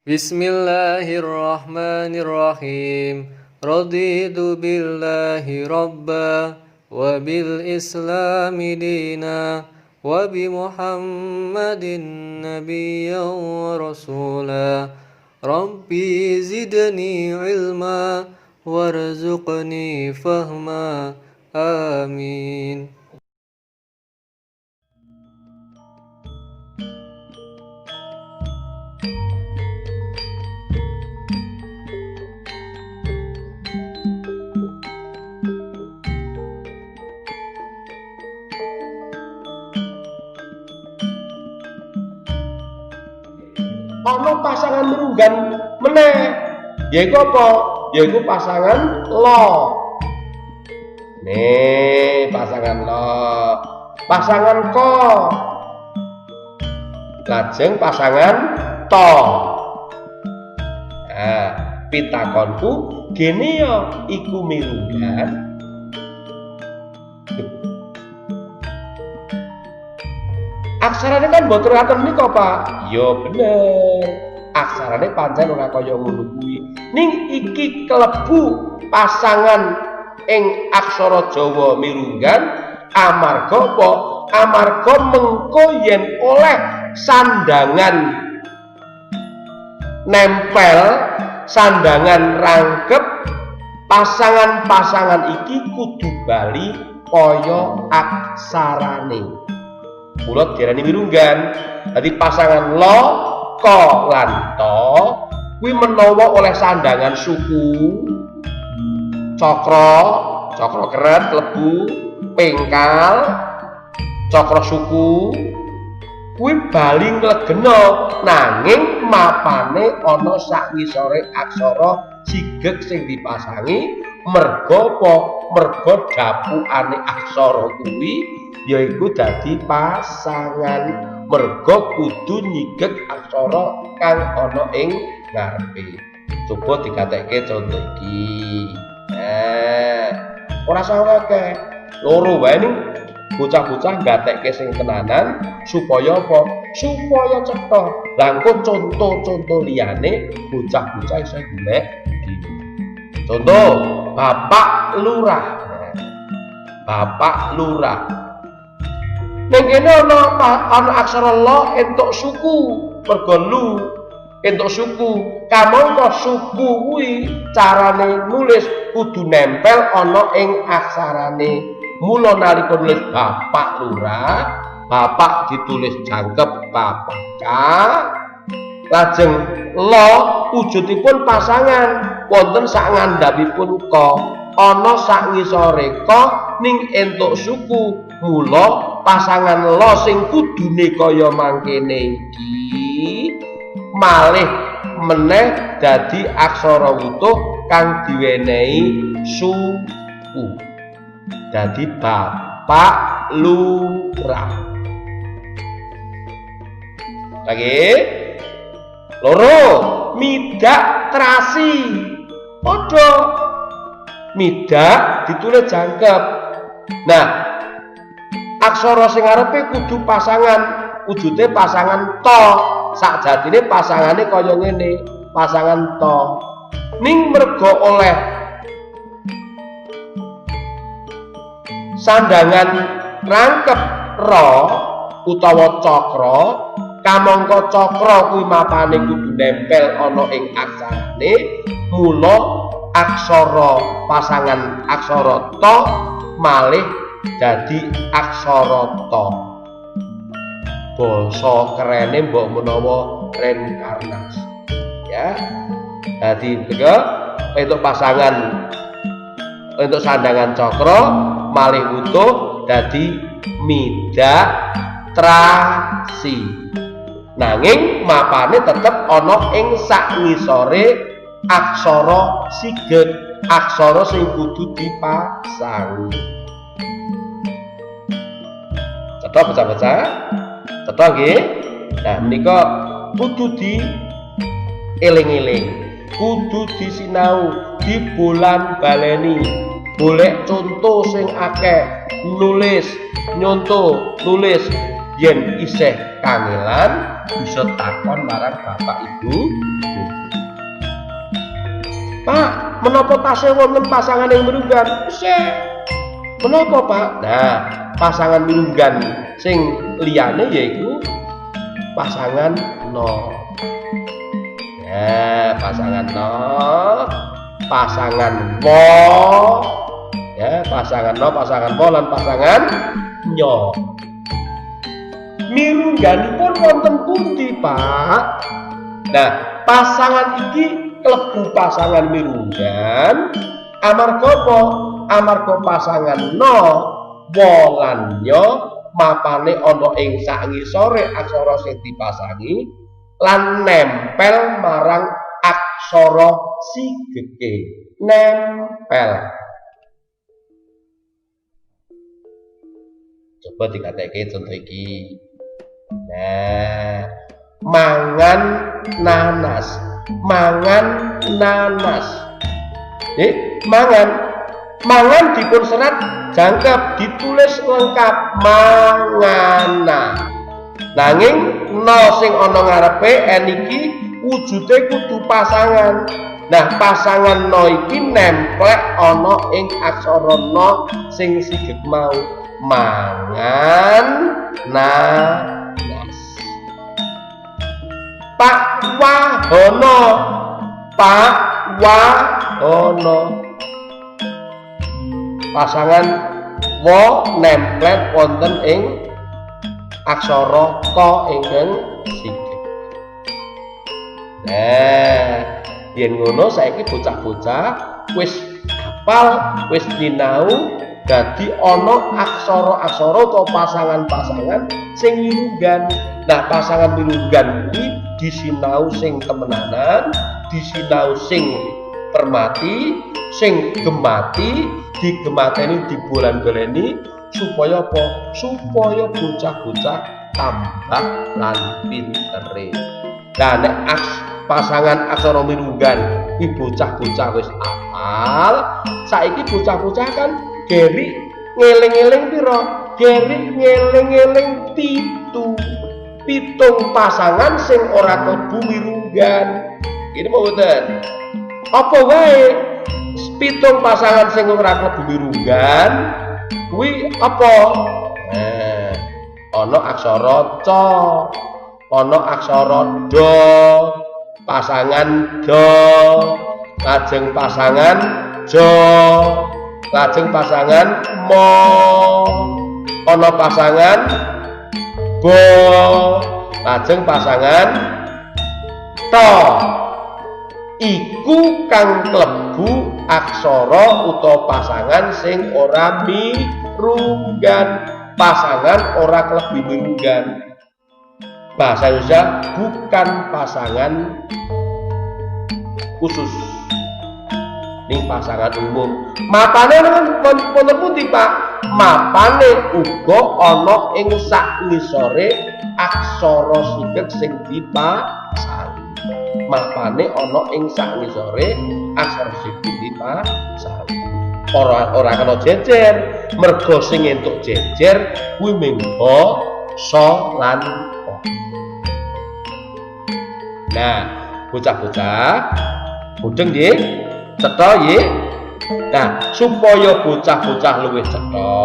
Bismillahirrahmanirrahim. Raditu billahi rabba wa bil islami dina wa bi Muhammadin nabiyyan wa rasula. Rabbi zidni ilma warzuqni fahma. Amin. Ono pasangan merunggan meneh, yaiku apa? Yaiku pasangan lo. Nih pasangan lo, pasangan ko, lajeng pasangan to. Nah, pitakonku gene yo iku mirunggan. Aksarane kan mboten ngaten nika, Pak. Ya bener. Aksarane pancen ora kaya ngono kuwi. Ning iki klebu pasangan ing aksara Jawa mirunggan amarga apa? Amarga mengko yen oleh sandangan nempel, sandangan rangkep, pasangan-pasangan iki kudu bali kaya aksarane. Mula diarani mirunggan. Dadi pasangan lo, ko lan to kuwi menawa oleh sandangan suku, cakra keret klebu, pengkal, cakra suku kuwi bali nglegena nanging mapane ana sak ngisore aksara jigeg sing dipasangi merga apa? Merga dapukane aksara kuwi yaiku dadi pasangan, merga kudu nyigeg aksara kang ana ing ngarepe. Coba dikatekke contoh iki. Ora salah akeh. Loro wae ning bocah-bocah gatekke sing tenanan supaya apa? Supaya cetha. Lah engko contoh-contoh liyane bocah-bocah iso golek dhewe. Contoh, Bapak Lurah. Bapak Lurah. Ning kene ana aksara la entuk suku, merga lu entuk suku. Kamangka suku kuwi carane nulis kudu nempel ana ing aksarane. Mula nalika nulis Bapak Lurah, bapak ditulis jangkep babaka. Lajeng la wujudipun pasangan wonten sak ngandhapipun ka. Ana sak ngisore ka ning entuk suku. Mula pasangan lo sing kudune kaya mangkene iki malih meneh dadi aksara wutuh kang diwenehi suku. Dadi Bapak Lurah. Lagi loro, midak terasi. Padha midak ditulis jangkep. Nah, aksara sing arepe kudu pasangan, wujude pasangan to. Sakjatine pasangane kaya ngene, pasangan to. Ning merga oleh sandangan rangkep ra utawa cakra, kamangka cakra kuwi mapane kudu nempel ana ing aksarane. Mula aksara pasangan aksara to malih dadi aksara to. Basa kerene mbok menawa reinkarnasi. Ya. Dadi mengko untuk pasangan untuk sandangan cakra malih utuh dadi midak trasi. Nanging mapane tetep ana ing sak ngisore aksara sigeg, aksara sing kudu dipasang. Cetha baca-baca? Cetha nggih? Nah, menika kudu di eling-eling, kudu disinau, dibolan baleni. Golek contoh sing akeh, nulis, nyontoh, nulis yen isih kangelan bisa takon marang bapak ibu. Pak, menapa tasih wonten pasangan yang mirunggan? Menapa, Pak? Nah, pasangan mirunggan sing liyane yaiku pasangan no. Ya, pasangan no, pasangan wo, ya, pasangan no, pasangan wo lan pasangan nyo. Mirungganipun wonten pundi, Pak? Nah, pasangan iki klebu pasangan mirunggan amarga apa? Amarga pasangan no wolan nyo mapane ana ing sangisore aksara sing dipasangi lan nempel marang aksara sigege. Nempel. Coba dikatakan contoh iki. Nah, mangan nanas. Mangan nanas. Mangan dipun serat jangkep ditulis lengkap mangana. Nanging no sing ana ngarepe n iki wujude kudu pasangan. Nah, pasangan no iki nemplek ana ing aksara no sing sigeg mau. Mangan nanas. Pak Wahono, Pak Wahono. Pasangan wo nemplet wonten ing aksara ka ingkang sigeg. Nah, yen ngono saiki bocah-bocah wis hafal, wis sinau dadi ana aksara-aksara utawa pasangan-pasangan sing mirunggan. Nah, pasangan mirunggan kuwi disinau sing temenanan, disinau sing permati, sing gemati, digemateni dibolan-boleni supaya apa? Supaya bocah-bocah tambah lan pintere. Nah, nek pasangan aksara mirunggan kuwi bocah-bocah wis hafal, saiki bocah-bocah kan geri ngeling-eling pira? Geri ngeling-eling pitung pasangan sing ora klebu mirunggan. Ini mau boten? Apa wae pitung pasangan sing ora klebu mirunggan kuwi apa? Ana aksara ca, ana aksara do, pasangan do, lajeng pasangan jo, lajeng pasangan mo, ana pasangan bo, lajeng pasangan to. Iku kang klebu aksara utawa pasangan sing ora mirunggan. Pasangan ora klebu mirunggan. Bahasa Indonesia bukan pasangan khusus. Ini pasangan umum. Mapane wonten pundi, Pak? Mapane uga ana ing sak ngisore aksara sigeg sing dipasangi. Mapane ana ing sak ngisore aksara sigeg dipasangi. Ora kena jejer, mergo sing entuk jejer kuwi mengko so lan o. Nah, bocah-bocah mudeng nggih, cetha nggih. Nah, supaya bocah-bocah luwih cetha,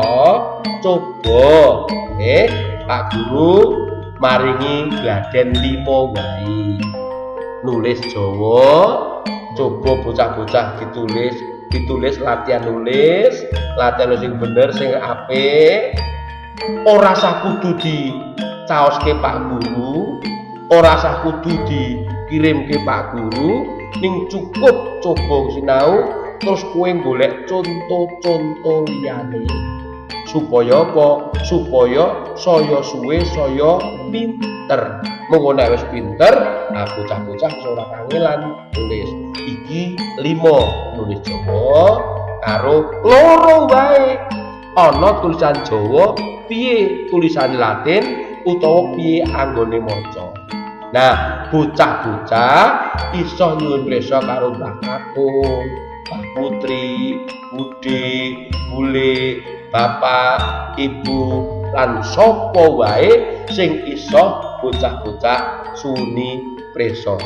coba nggih Pak Guru maringi gladen 5 wae. Nulis Jawa, coba bocah-bocah ditulis latihan nulis sing bener sing apik. Ora usah kudu dicaoske Pak Guru, ora usah kudu dikirimke Pak Guru, ning cukup coba sinau terus kowe golek contoh-contoh liyane. Supaya apa? Supaya saya suwe saya pinter. Mengko nek wis pinter, bocah-bocah wis ora kangelan nulis. Iki 5 nulis Jawa karo 2 wae. Ana tulisan Jawa, piye tulisan Latin utawa piye anggone maca. Nah, bocah-bocah iso nyuwun prisa karo Mbah Kakung, Mbah Putri, Bude, Bule, Bapak, Ibu lan sapa wae sing iso bocah-bocah suni preso.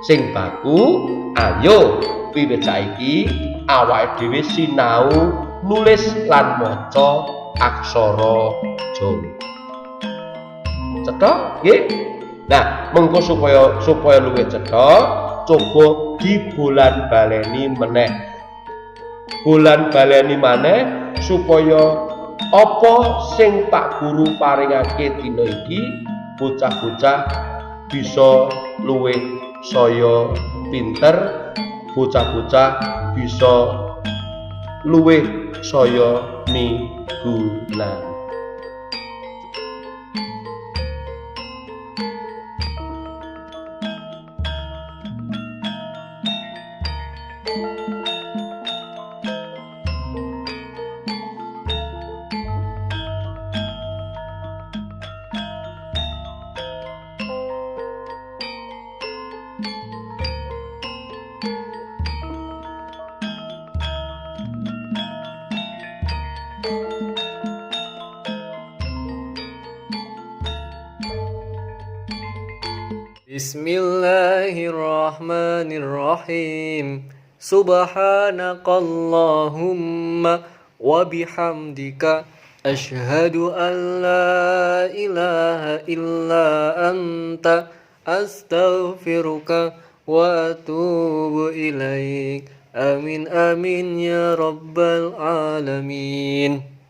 Sing baku, ayo wiwit saiki awake dhewe sinau nulis lan maca aksara Jawa. Cetha nggih? Nah, mengko supaya luwih cetha, coba dibolan-baleni meneh. Bolan-baleni maneh supaya apa sing Pak Guru paringake dina iki bocah-bocah bisa luwih saya pinter, bocah-bocah bisa luwih saya migunan. Bismillahirrahmanirrahim. Subhanakallahumma wa bihamdika asyhadu an la ilaha illa anta astaghfiruka wa atubu ilaik. Amin amin ya rabbal alamin.